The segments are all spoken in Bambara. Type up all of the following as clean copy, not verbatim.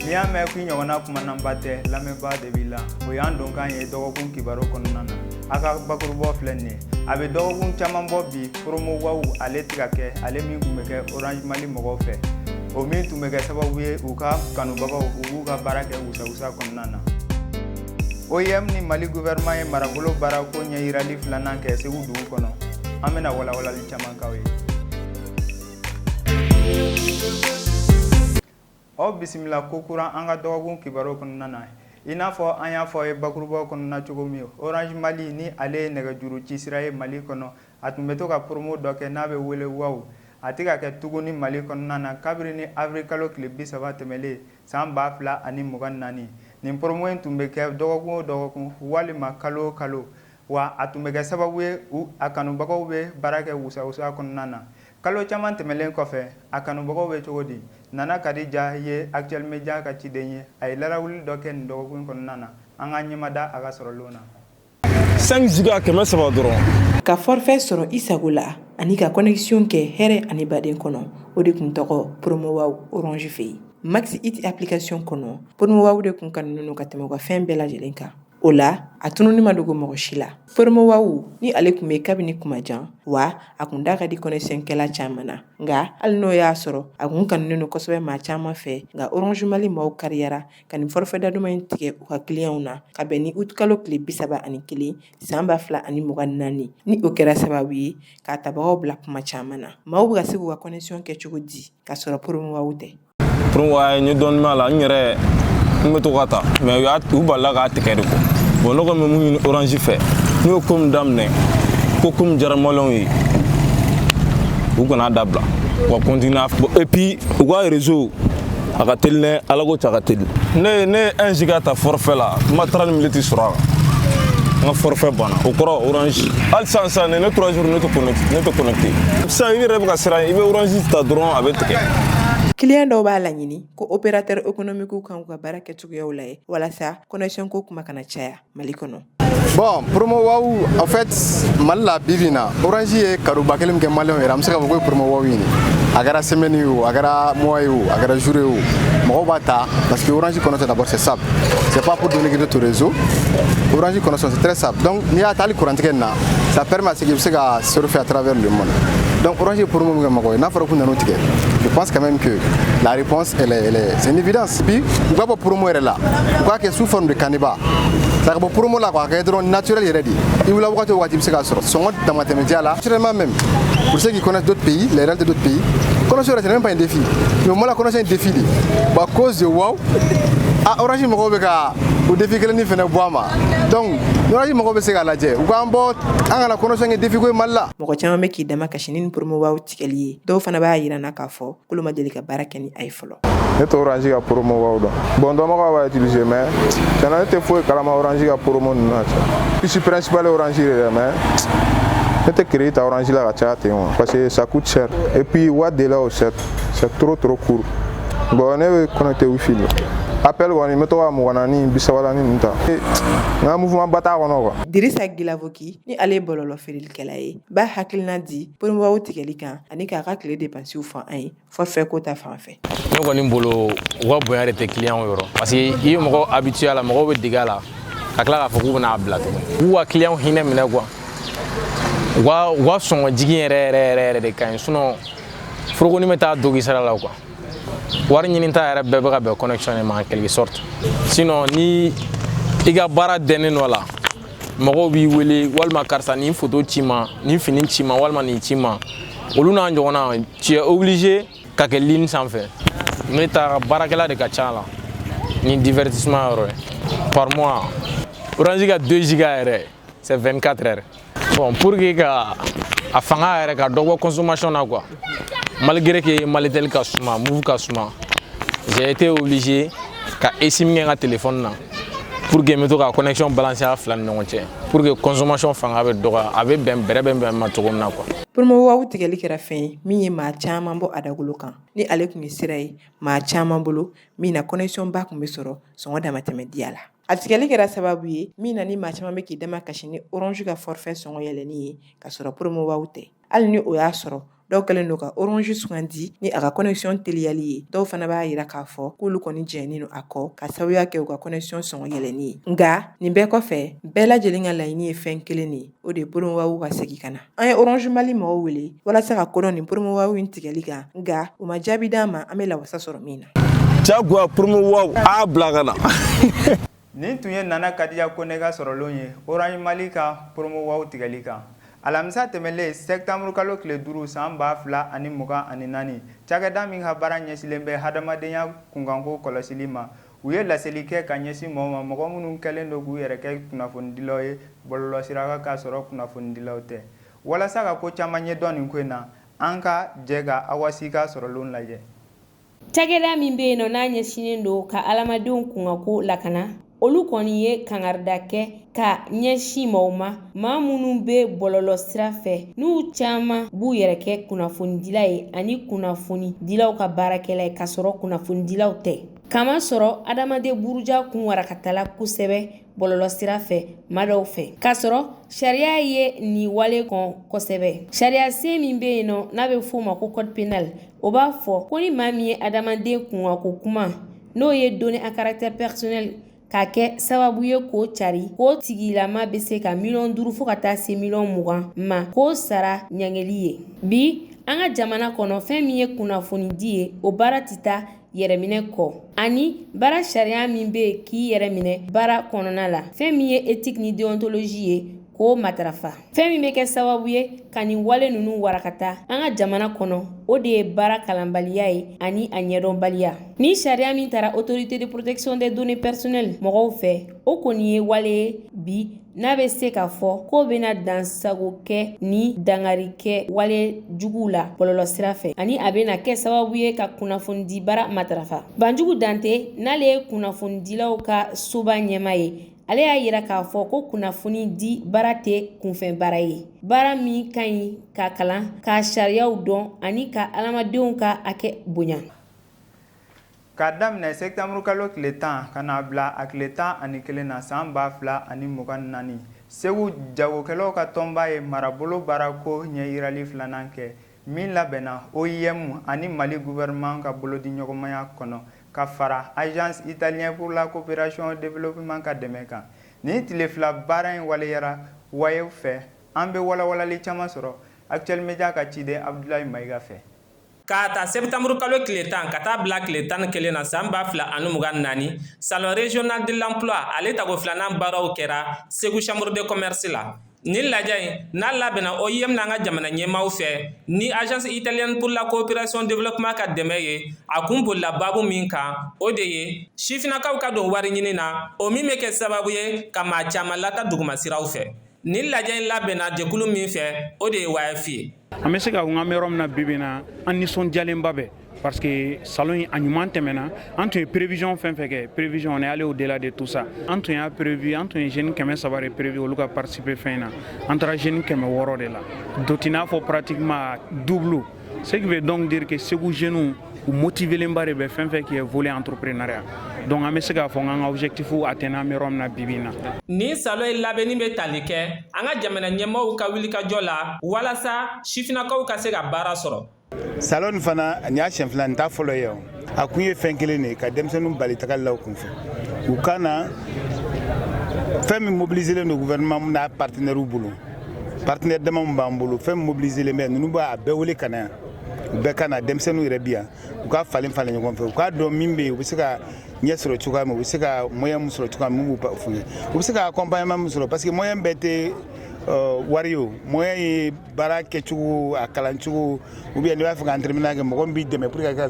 Ni y'a mɛn ko ɲɔgɔnna kumananba tɛ lamɛnbaa de b'i la o y'an don kan ye dɔgɔkun kibaru kɔnɔna na a ka bakurubɔ filɛ nin ye a bɛ dɔgɔkun caman bɔ bi promo wow ale tɛ ka kɛ ale min tun bɛ kɛ Orange Mali mɔgɔw fɛ o min tun bɛ kɛ sababu ye u ka kanubagaw u b'u ka baara kɛ wusa kɔnɔna na. OIM ni Mali gouvernement ye marabolo baara ko ɲɛ yirali filanan kɛ Segu dugu kɔnɔ an bɛna walawalali caman k'aw ye. Aw bisimila ko kuran an ka dɔgɔkun kibaru kɔnɔna na i n'a fɔ an y'a fɔ ye bakurubaw kɔnɔna cogo min Orange Mali ni ale ye nɛgɛjuru ci sira ye Mali kɔnɔ a tun bɛ to ka promo dɔ kɛ n'a bɛ wele wow a tɛ ka kɛ tuguni Mali kɔnɔna na kabiri ni avril kalo tile 30 tɛmɛlen san 2024 nin promo in tun bɛ kɛ dɔgɔkun o dɔgɔkun walima kalo o kalo wa a tun bɛ kɛ sababu ye a kanubagaw bɛ baara kɛ wusa kɔnɔna na. Kalo caman tɛmɛlen kɔfɛ a kanubagaw bɛ cogo di Nana Kadija ye Actuel Media ka ciden ye a ye larawuli dɔ kɛ nin dɔgɔkun kɔnɔna na an ka ɲɛmada a ka sɔrɔlenw na 5 giga kɛmɛ 3 dɔrɔn ka forfait sɔrɔ i sago la ani ka connexion kɛ hɛrɛ ani baden kɔnɔ o de kun tɔgɔ promo wow Orange fɛ yen Max It application kɔnɔ promo wow de kun kanunen ka tɛmɛ u ka fɛn bɛɛ lajɛlen kan o la a tununi ma dogo mɔgɔ si la promo wow ni ale kun bɛ kabini kumajan wa a kun da ka di connexion kɛla caman na nka hali n'o y'a sɔrɔ a kun kanunen don kosɛbɛ maa caman fɛ nka Orange Mali maaw kariyara ka nin forfait daduma in tigɛ u ka clients na ka bɛn ni août kalo tile 31 san 2024 ni o kɛra sababu ye k'a tabagaw bila kuma caman na maaw bɛ ka se k'u ka connexion kɛ cogo di ka sɔrɔ promo wow tɛ promo wow ni dɔɔni ma la n yɛrɛ n bɛ to ka ta mais u balila k'a tigɛ de ko bon ne kɔni bɛ mun ɲini Orange fɛ n'u ye ko min daminɛ ko min diyara maliyɛnw ye u kana dabila wa continuer et puis u ka réseau a ka teli dɛ ala ko cɛ a ka teli ne ye 1 giga ta forfait la n ma 30 minutes sɔrɔ a kan n ka forfait banna o kɔrɔ Orange hali sisan ne 3 jours ne tɛ connecté sisan i yɛrɛ bɛ ka siran i bɛ Orange ta dɔrɔn a bɛ tigɛ. Client dɔw b'a laɲini ko opérateur économique kan ka baara kɛ cogoyaw la ye walasa connexion ko kuma kana caya Mali kɔnɔ. Bon, promo wow en fait Mali la bibina Orange ye karuba kelen kɛ maliyɛnw yɛrɛ an bɛ se k'a fɔ ko promo wow ɲini a kɛra semaine ye o a kɛra mois ye o a kɛra jour ye o mɔgɔw b'a ta parce que Orange connexion d'abord c'est simple c'est pas pour donner ton réseau Orange connexion c'est très simple donc n'i y'a ta hali courant-tigɛ in na ça permet à ce que i bɛ se ka surfer à travers le monde donc Orange ye promo min kɛ mɔgɔw ye n'a fɔra k'u nan'o tigɛ je pense quand même que la réponse c'est une évidence puis u ka bɔ promo yɛrɛ la u k'a kɛ sous forme de canevas ça ka bɔ promo la quoi a kɛ dɔrɔn naturel yɛrɛ de i wula wagati o wagati i bɛ se k'a sɔrɔ sɔngɔ damatɛmɛdiya la naturellement même pour ceux qui connaissent d'autres pays les réalités d'autres pays connexion yɛrɛ c'est même pas un défi mais moi la connexion est un défi de bon à cause de wow Orange mɔgɔw bɛ ka o défi kelen ni fɛnɛ bɔ a ma donc Orange mɔgɔw bɛ se k'a lajɛ u k'an bɔ an kana connexion kɛ défi ko ye Mali la. Mɔgɔ caman bɛ k'i dama kasi ni promo wow tigɛli ye dɔw fana b'a yira na k'a fɔ k'olu ma deli ka baara kɛ ni a ye fɔlɔ. Ne tɛ Orange ka promo wow dɔn bon dɔnbagaw b'a utiliser mais tiɲɛna ne tɛ foyi kalama Orange ka promo ninnu na cɛ fiche principale ye Orange de dɛ mais ne tɛ crédit ta Orange la ka caya ten wa parce que ça coûte cher et puis wari de la c'est trop court bon ne bɛ connecté wifi la appel kɔni n bɛ to ka 20 30 ninnu ta n ka mouvement ba t'a kɔnɔ quoi. Dirisa Gilavoki ni ale ye bɔlɔlɔ feerelikɛla ye b'a hakilina di promo wow tigɛli kan ani k'a ka tile dépenses fɔ an ye forfait ko ta fan fɛ. Ne kɔni bolo u ka bonya de tɛ client yɔrɔ parce que i ye mɔgɔ habitué a la mɔgɔw bɛ dege a la ka tila k'a fɔ k'u bɛna bila tugun u ka client hinɛ minɛ quoi u ka sɔngɔ jigin yɛrɛ de ka ɲi sinon foroko ni bɛ taa dogi sara la quoi wari ɲini ta yɛrɛ bɛɛ bɛ ka bɛn connexion de ma en quelque sorte sinon ni i ka baara dɛnnen dɔ la mɔgɔw b'i wele walima karisa nin photo ci ma nin fini ci ma walima nin ci ma olu n'a ɲɔgɔnna tu es obligé ka kɛ ligne sanfɛ ne ta baarakɛla de ka ca la ni divertissement yɔrɔ ye par mois Orange ka 2 giga yɛrɛ c'est 24 heures bon pour que ka a fanga yɛrɛ ka dɔ bɔ consommation na quoi malgré que Malitel ka suma Move ka suma j'ai été obligé ka eSIM kɛ n ka téléphone na pour que n bɛ to ka connexion balancer a fila ni ɲɔgɔn cɛ pour que consommation fanga bɛ dɔgɔya a bɛ bɛn bɛrɛ bɛn ma cogo min na quoi. Promo wow tigɛli kɛra fɛn ye min ye maa caman bɔ a dagolo kan ni ale tun ye sira ye maa caman bolo min na connexion ba tun bɛ sɔrɔ sɔngɔ damatɛmɛdiya la. A tigɛli kɛra sababu ye min na ni maa caman bɛ k'i dama kasi ni Orange ka forfait sɔngɔ yɛlɛni ye ka sɔrɔ promo wow tɛ hali ni o y'a sɔrɔ dɔw kɛlen don ka orange sugandi ni a ka connexion teliyali ye dɔw fana b'a yira k'a fɔ k'olu kɔni jɛnnen don a kɔ ka sababuya kɛ u ka connexion sɔngɔ yɛlɛnni ye nga nin bɛɛ kɔfɛ bɛɛ lajɛlen ka laɲini ye fɛn kelen de ye o de ye Promowaw ka segin ka na an ye Orange Mali mɔgɔw wele walasa ka kodɔn nin Promowaw in tigɛli kan nga u ma jaabi d'an ma an bɛ lawasa sɔrɔ min na jagoya Promowaw a bila ka na nin tun ye Nana Kadiya Kone ka sɔrɔlen ye Orange Mali ka Promowaw tigɛli kan alamisa tɛmɛlen septembre kalo tile 5 san 2024 cakɛda min ka baara ɲɛsilen bɛ hadamadenya kunkanko kɔlɔsili ma u ye laseli kɛ ka ɲɛsin mɔgɔ ma mɔgɔ minnu kɛlen don k'u yɛrɛ kɛ kunnafonidilaw ye bɔlɔlɔsira k'a sɔrɔ kunnafonidilaw tɛ walasa ka ko caman ɲɛdɔn nin ko in na an ka jɛ ka Awasi ka sɔrɔlen lajɛ cakɛda min bɛ yen nɔ n'a ɲɛsinnen don ka adamadenw kunkanko lakana olu kɔni ye kangarida kɛ ka ɲɛsin mɔgɔw ma maa minnu bɛ bɔlɔlɔ sira fɛ n'u caman b'u yɛrɛ kɛ kunnafonidila ye ani kunnafonidilaw ka baarakɛla ye k'a sɔrɔ kunnafonidilaw tɛ kama sɔrɔ adamaden buruja kun warakatala kosɛbɛ bɔlɔlɔ sira fɛ maa dɔw fɛ k'a sɔrɔ sariya ye nin wale kɔn kosɛbɛ sariya sen min bɛ yen nɔ n'a bɛ f'o ma ko code pénal o b'a fɔ ko ni maa min ye adamaden kunkanko kuma n'o ye données à caractère personnel k'a kɛ sababu ye k'o cari k'o tigilama bɛ se ka $5 fo ka taa se $20 ma k'o sara ɲangeli ye bi an ka jamana kɔnɔ fɛn min ye kunnafonidi ye o baara tɛ taa yɛrɛminɛ kɔ ani baara sariya min bɛ yen k'i yɛrɛ minɛ baara kɔnɔna la fɛn min ye éthique ni déontologie ye k'o matarafa fɛn min bɛ kɛ sababu ye ka nin wale ninnu warakata an ka jamana kɔnɔ o de ye baara kalanbaliya ye ani a ɲɛdɔnbaliya ni sariya min taara autorité de protection des données personnelles mɔgɔw fɛ o kɔni ye wale ye bi n'a bɛ se k'a fɔ k'o bɛna dansago kɛ ni dangari kɛ wale juguw la bɔlɔlɔ sira fɛ ani a bɛna kɛ sababu ye ka kunnafonidi baara matarafa Banjugu Dante n'ale ye kunnafonidilaw ka soba ɲɛma ye ale y'a yira k'a fɔ ko kunnafoni di baara tɛ kunfɛn baara ye baara min ka ɲi ka kalan ka sariyaw dɔn ani ka adamadenw ka hakɛ bonya k'a daminɛ septembre kalo tile 10 ka n'a bila a tile 11 na san 2024 Segu jagokɛlaw ka tɔnba ye marabolo baarako ɲɛyirali filanan kɛ min labɛnna OIM ani Mali gouvernement ka bolodiɲɔgɔnmaya kɔnɔ ka fara agence italien pour la coopération et développement ka dɛmɛ kan ni tile fila baara in waleyara wayew fɛ an bɛ walawalali caman sɔrɔ Actuel Media ka ciden Abdoulaye Maïga fɛ k'a ta septembre kalo tile 10 ka taa bila tile 11 na san 2024 salon régional de l'emploi ale tago filanan baaraw kɛra Segu chambre de commerce la ni lajɛ in n'a labɛnna OIM n'an ka jamana ɲɛmaaw fɛ ni agence italienne pour la coopération développement ka dɛmɛ ye a kun bolila babu min kan o de ye sifinakaw ka don wari ɲini na o min bɛ kɛ sababu ye ka maa caman lata dugumasiraw fɛ ni lajɛ in labɛnna jɛkulu min fɛ o de ye YF ye an bɛ se ka n ka yɔrɔ min na bi bi na an nisɔndiyalenba bɛ parce que salon in a ɲuman tɛmɛna an tun ye prévision fɛn fɛn kɛ prévision on est allé au-delà de tout ça an tun y'a prévu an tun ye jeune 300 de prévu olu ka participer fɛn na an taara jeune 600 de la dɔ t'i n'a fɔ pratiquement double ce qui veut donc dire que Segu jeunes u motivelenba de bɛ fɛn fɛn qui est volet entrepreneuriat donc an bɛ se k'a fɔ n ka objectif atteindre an bɛ yɔrɔ min na bi bi na ni salon in labɛnni bɛ tali kɛ an ka jamana ɲɛmaaw ka wulikajɔ la walasa sifinakaw ka se ka baara sɔrɔ salon fana ni y'a siɲɛ fila nin t'a fɔlɔ ye a kun ye fɛn kelen de ka denmisɛnninw bali tagali la u kun fɛ u ka na fɛn min mobiliselen don gouvernement n'a partenaires bolo partenaire dama min b'an bolo fɛn min mobiliselen bɛ ninnu b'a bɛɛ wele ka na yan u bɛɛ ka na denmisɛnninw yɛrɛ bi yan u ka falen falen ɲɔgɔn fɛ u k'a dɔn min bɛ yen u bɛ se ka ɲɛ sɔrɔ cogoya min u bɛ se ka moyen min sɔrɔ cogoya min min b'u f'u ye u bɛ se ka accompagnement min sɔrɔ parce que moyen bɛɛ tɛ wari o moyen ye baara kɛcogo a kalancogo ou bien n'i b'a fɛ ka entrepreneur kɛ mɔgɔ min b'i dɛmɛ pour que ka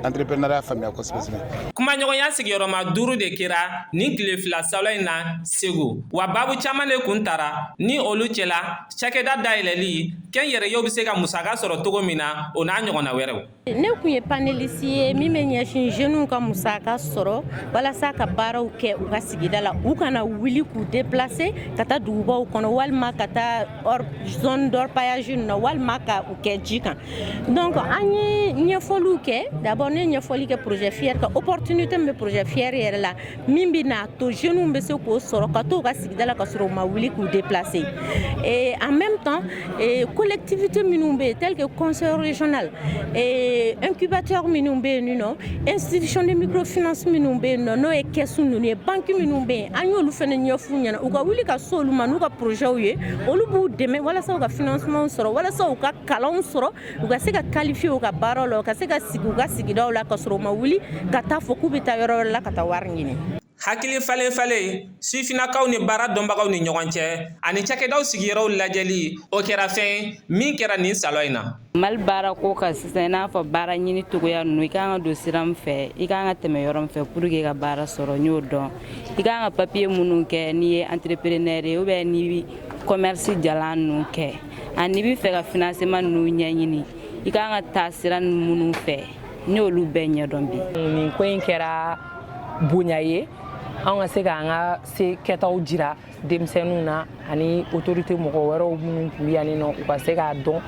entrepreneuriat faamuya kosɛbɛ. kumaɲɔgɔnya sigiyɔrɔma 5 de kɛra nin tile fila salon in na Segu wa baabu caman de kun tara ni olu cɛla cakɛda dayɛlɛli kɛnyɛrɛyew bɛ se ka musaka sɔrɔ cogo min na o n'a ɲɔgɔnna wɛrɛw. ne kun ye paneliste ye min bɛ ɲɛsin jeunes ka musaka sɔrɔ walasa ka baaraw kɛ u ka sigida la u kana wuli k'u déplacer ka taa dugubaw kɔnɔ walima ka taa zone d'orpaillage na walima ka u kɛ ji kan. Donc an ye ɲɛfɔliw kɛ, d'abord ne ɲɛfɔli kɛ projet fier ka opportunité min bɛ projet fier yɛrɛ la min bɛ na to jeunes bɛ se k'o sɔrɔ ka to ka sigida la ka sɔrɔ u ma wuli k'u déplacer. Et en même temps collectivité minnu bɛ tel que conseil régional, incubateur minnu bɛ yen nɔ, institution de microfinance minnu bɛ yen nɔ n'o ye kɛsu ninnu ye, banque minnu bɛ yen an y'olu fana ɲɛf'u ɲɛna u ka wuli ka se olu ma n'u ka projets ye olu b'u dɛmɛ walasa u ka financement sɔrɔ, walasa u ka kalanw sɔrɔ, u ka se ka qualifier u ka baaraw la, u ka se ka sigi u ka sigidaw la ka sɔrɔ u ma wuli ka taa fɔ k'u bɛ taa yɔrɔ wɛrɛ la ka taa wari ɲini. Hakili falen sifinakaw ni baara dɔnbagaw ni ɲɔgɔn cɛ ani cakɛdaw sigiyɔrɔw lajɛli o kɛra fɛn min kɛra nin salon in na. Mali baara ko ka sisan i n'a fɔ baara ɲini togoya ninnu i kan ka don sira min fɛ i kan ka tɛmɛ yɔrɔ min fɛ pour que ka baara sɔrɔ n y'o dɔn. I kan ka papier minnu kɛ n'i ye entrepreneur ye ou bien n'i commerce jalan ninnu kɛ ani n'i bɛ fɛ ka financement ninnu ɲɛɲini i kan ka taa sira minnu fɛ n y'olu bɛɛ ɲɛdɔn bi. Nin ko in kɛra bonya ye an ka se k'an ka se kɛtaw jira denmisɛnninw na ani autorité mɔgɔ wɛrɛw minnu tun bɛ yan nɔ u ka se k'a dɔn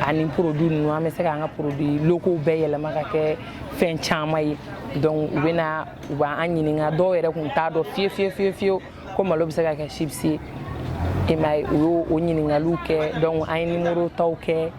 ani produit ninnu an bɛ se k'an ka produit locaux bɛɛ yɛlɛma ka kɛ fɛn caman ye. Donc u bɛna u b'an ɲininka dɔw yɛrɛ tun t'a dɔn fiyewu ko malo bɛ se ka kɛ chips ye. Et mais u y'o ɲininkaliw kɛ donc an ye numéro taw kɛ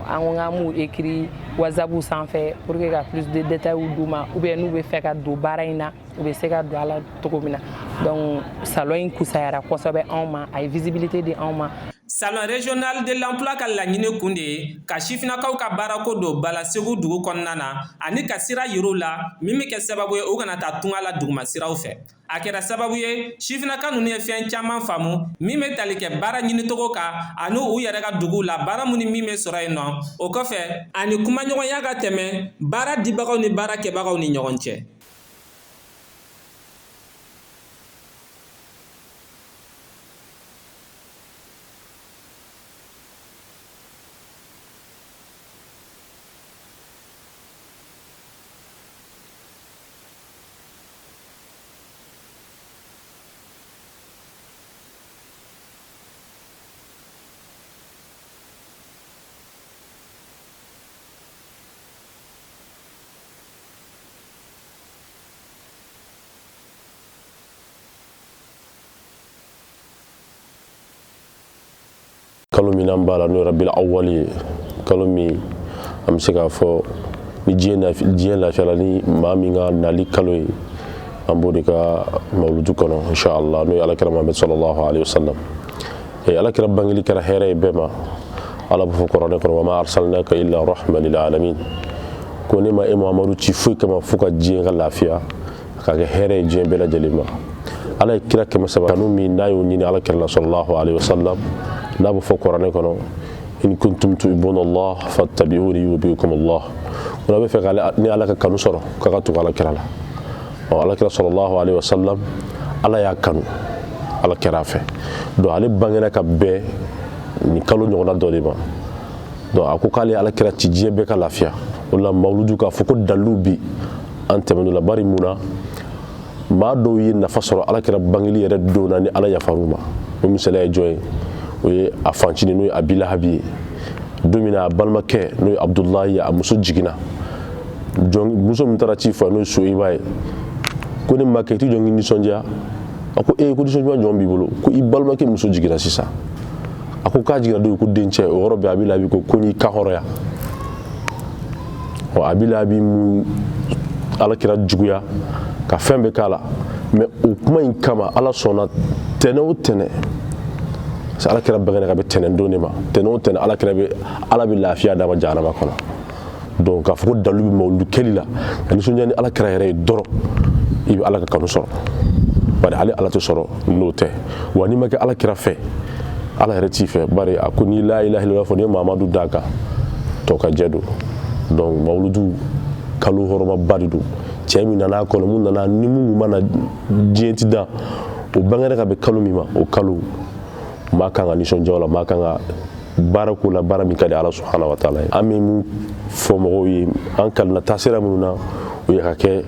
an ko k'an m'u écrit WhatsApp sanfɛ pour que ka plus de détails d'u ma ou bien n'u bɛ fɛ ka don baara in na u bɛ se ka don a la cogo min na. Donc salon in kusayara kosɛbɛ anw ma a ye visibilité di anw ma. Salon régional de l'emploi ka laɲini kun de ye ka sifinakaw ka baarako don Bala Segu dugu kɔnɔna na ani ka sira yir'u la min bɛ kɛ sababu ye u kana taa tunga la duguma siraw fɛ. A kɛra sababu ye sifinaka ninnu ye fɛn caman faamu min bɛ tali kɛ baara ɲinitogo kan ani u yɛrɛ ka duguw la baara minnu min bɛ sɔrɔ yen nɔ o kɔfɛ ani kumaɲɔgɔnya ka tɛmɛ baara dibagaw ni baara kɛbagaw ni ɲɔgɔn cɛ. kalo min n'an b'a la n'o ye rabil awwal ye kalo min an bɛ se k'a fɔ ni diɲɛ lafiyala ni maa min ka nali kalo ye an b'o de ka mawludu kɔnɔ inshallah n'o ye alakira Muhammad sallallahu alaihi wasallam. Alakira bangeli kɛra hɛrɛ ye bɛɛ ma. Ala b'a fɔ kuranɛ kɔnɔ wa ma arsalnaka illa rahman lil alamin ko ne ma e Muhamadu ci foyi kama fo ka diɲɛ ka lafiya ka kɛ hɛrɛ ye diɲɛ bɛɛ lajɛlen ma. Ala ye kira kɛmɛ saba kanu min n'a y'o ɲini alakira la sallallahu alaihi wasallam n'a bɛ fɔ kuranɛ kɔnɔ in kuntum tuhibbuna Allah fattabi'uni yuhibbukum Allah. N'a bɛ fɛ ni Ala ka kanu sɔrɔ k'a ka tugu alakira la. Alakira sallallahu alaihi wasallam Ala y'a kanu alakira fɛ. Donc ale bangera ka bɛn ni kalo ɲɔgɔnna dɔ de ma. Donc a ko k'ale alakira ci diɲɛ bɛɛ ka lafiya. O la mawludu k'a fɔ ko dalilu bi an tɛmɛn'o la bari mun na maa dɔw ye nafa sɔrɔ alakira bangeli yɛrɛ don na ni Ala yafar'u ma. O misaliya ye jɔn ye? O ye a fancinin n'o ye Abi Lahabi ye. Don min na a balimakɛ n'o ye Abdulahi ye a muso jiginna. Muso min taara ci fɔ n'o ye Suhayba ye ko ne ma kɛ i tɛ jɔn k'i nisɔndiya. A ko ko nisɔndiya jɔn b'i bolo ko i balimakɛ muso jiginna sisan. A ko k'a jiginna don ko dencɛ o yɔrɔ bɛɛ Abi Lahabi ko n'i ka hɔrɔnya. Abi Lahabi mun alakira juguya ka fɛn bɛɛ k'a la mais o kuma in kama Ala sɔnna tɛnɛ o tɛnɛ alakira bangena ka bɛ tɛnɛ don de ma tɛnɛ o tɛnɛ Ala bɛ lafiya d'a ma jahanama kɔnɔ. Donc k'a fɔ ko dalilu bɛ mawludu kɛli la ka nisɔndiya ni alakira yɛrɛ ye dɔrɔn i bɛ Ala ka kanu sɔrɔ bari ale Ala tɛ sɔrɔ n'o tɛ wa n'i ma kɛ alakira fɛ Ala yɛrɛ t'i fɛ bari a ko ni la ilaha illallah fɔ ni ye Mahamadu d'a kan tɔ ka jɛ don. Donc mawludu kalo hɔrɔmaba de don cɛ min nana a kɔnɔ mun nana ni mun mana diɲɛ ti dan o bangera ka bɛn kalo min ma o kalo maa kan ka nisɔndiya o la maa kan ka baara k'o la baara min ka di Ala subhanahu wa taala ye. An bɛ mun fɔ mɔgɔw ye an kalina taasira minnu na o ye ka kɛ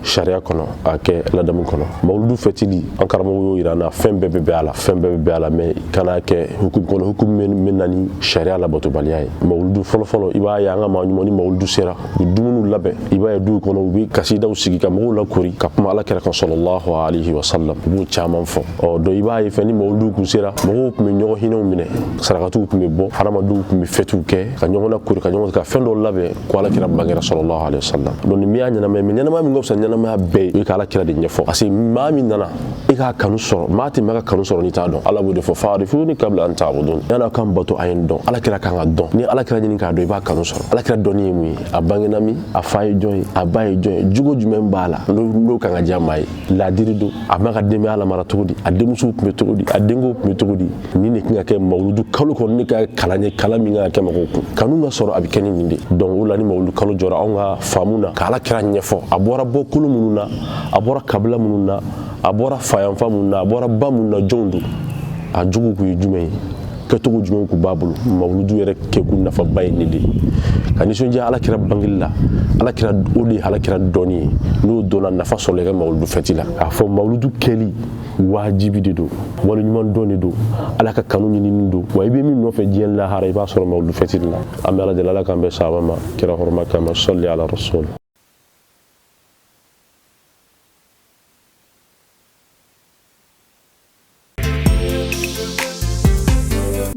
sariya kɔnɔ a kɛ ladamu kɔnɔ mawuludu fɛtili an karamɔgɔ y'o yira an na fɛn bɛɛ bɛ bɛn a la fɛn bɛɛ bɛ bɛn a la mais kana kɛ hukumu kɔnɔ hukumu min na ni sariya labatobaliya ye mawuludu fɔlɔfɔlɔ i b'a ye an ka maa ɲuman ni mawuludu sera u bɛ dumuniw labɛn i b'a ye duw kɔnɔ u bɛ kasidaw sigi ka mɔgɔw lakori ka kuma alakira kan sallallahu alaihi wa sallam u b'o caman fɔ donc i b'a ye fɛn ni mawuludu kun sera mɔgɔw tun bɛ ɲɔgɔn hinɛw minɛ sarakatiw tun bɛ bɔ hadamadenw tun bɛ fɛtiw kɛ ka ɲɔgɔn lakori ka ɲɔgɔn ka fɛn dɔw labɛn ko alakira bangera sallallahu alaihi wa sallam donc nin min y'a ɲɛnamaya mais ɲɛnamaya min ka fisa ɲɛnamaya bɛɛ ye o ye ka alakira de ɲɛfɔ parce que maa min nana i k'a kanu sɔrɔ maa tɛ mɛn ka kanu sɔrɔ n'i t'a dɔn ala b'o de fɔ fa'arifuni qabla an ta'budun yan'a kan bato a ye n dɔn alakira kan ka dɔn ni alakira ɲini k'a dɔn i b'a kanu sɔrɔ alakira dɔnni ye mun ye a bangena min a fa ye jɔn ye a ba ye jɔn ye jogo jumɛn b'a la n'o kan ka diya maa ye ladiri don a ma ka denbaya lamara cogo di a denmusow tun bɛ cogo di a denkow tun bɛ cogo di nin de kan ka kɛ mawuludu kalo kɔnɔ ne ka kalan ye kalan min kan ka kɛ mɔgɔw kun kanu ka sɔrɔ a bɛ kɛ ni nin de donc o la ni mawuludu kalo jɔra anw ka faamu na ka alakira ɲɛfɔ a bɔra bɔkolo minnu na a bɔra kabila minnu na a bɔra fayanfa minnu na a bɔra ba minnu na jɔnw don a jogo kun ye jumɛn ye kɛcogo jumɛn kun b'a bolo mawuludu yɛrɛ kɛkun nafaba ye nin de ka nisɔndiya alakira bangeli la alakira o de ye alakira dɔnni ye n'o dɔnna nafa sɔrɔla i ka mawuludu fɛti la k'a fɔ mawuludu kɛli wajibi de don waleɲuman dɔn de don ala ka kanu ɲinini don wa i bɛ min nɔfɛ diɲɛ lahara i b'a sɔrɔ mawuludu fɛti de la an bɛ ala deli ala k'an bɛn sahaba ma kira hɔrɔma kama salli ala rasul.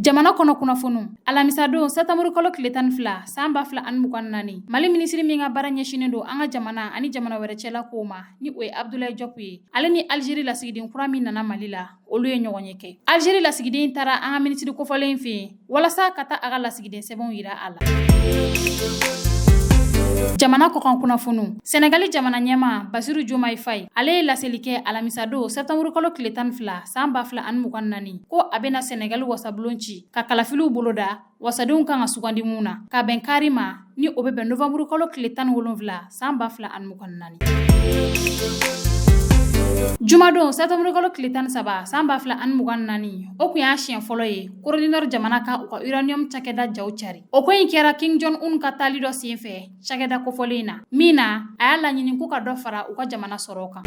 jamana kɔnɔ kunnafoniw alamisa don septembre kalo tile 12 san 2024 mali minisiri min ka baara ɲɛsinen don an ka jamana ani jamana wɛrɛ cɛla kow ma ni o ye Abdoulaye Diop ye ale ni Algérie lasigiden kura min nana Mali la olu ye ɲɔgɔn ye kɛ Algérie lasigiden taara an ka minisiri kofɔlen fɛ yen walasa ka taa a ka lasigiden sɛbɛnw yira a la. jamana kɔkan kunnafoniw Senegali jamana ɲɛma Basiru Diomaye Faye ale ye laseli kɛ alamisa don septembre kalo tile 12 san 2024 ko a bɛna Senegali wasabulon ci ka kalafiliw boloda wasadenw kan ka sugandi mun na ka bɛn kari ma ni o bɛ bɛn novembre kalo tile 17 san 2024. Jumadon septembre kalo tile 13 san 2024 o kun y'a siɲɛ fɔlɔ ye Korodinor jamana ka u ka uranium cakɛda jaw cari o ko in kɛra Kim Jong-un ka taali dɔ senfɛ cakɛda kofɔlen na min na a y'a laɲini k'u ka dɔ fara u ka jamana sɔrɔ kan.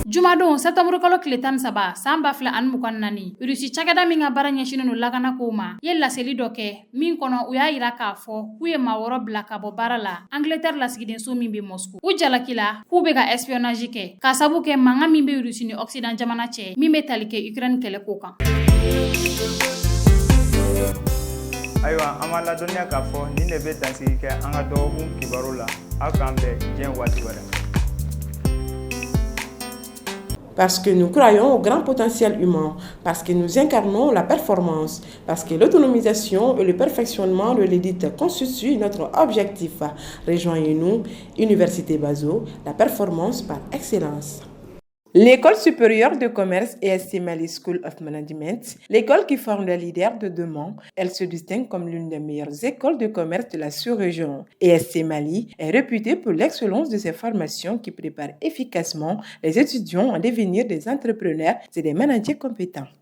Jumadon septembre kalo tile 13 san 2024 Rusi cakɛda min ka baara ɲɛsinen don lakana kow ma ye laseli dɔ kɛ min kɔnɔ u y'a yira k'a fɔ k'u ye maa wɔɔrɔ bila ka bɔ baara la Angleterre lasigiden so min bɛ Moscou u jalakila k'u bɛ ka espionnage kɛ ka sabu kɛ mankan min bɛ Rusi ni Occident jamana cɛ min bɛ tali kɛ Ukraine kɛlɛko kan. ayiwa an b'a ladɔnniya k'a fɔ nin de bɛ dansigi kɛ an ka dɔgɔkun kibaru la aw k'an bɛn diɲɛ waati wɛrɛ. Parce que nous croyons au grand potentiel humain, parce que nous incarnons la performance, parce que l'autonomisation et le perfectionnement de l'élite constituent notre objectif. Rejoignez-nous, Université Bazo, la performance par excellence. L'école supérieure de commerce ESC Mali School of Management, l'école qui forme les leaders de demain, elle se distingue comme l'une des meilleures écoles de commerce de la sous-région. ESC Mali est réputée pour l'excellence de ses formations qui préparent efficacement les étudiants à devenir des entrepreneurs et des managers compétents.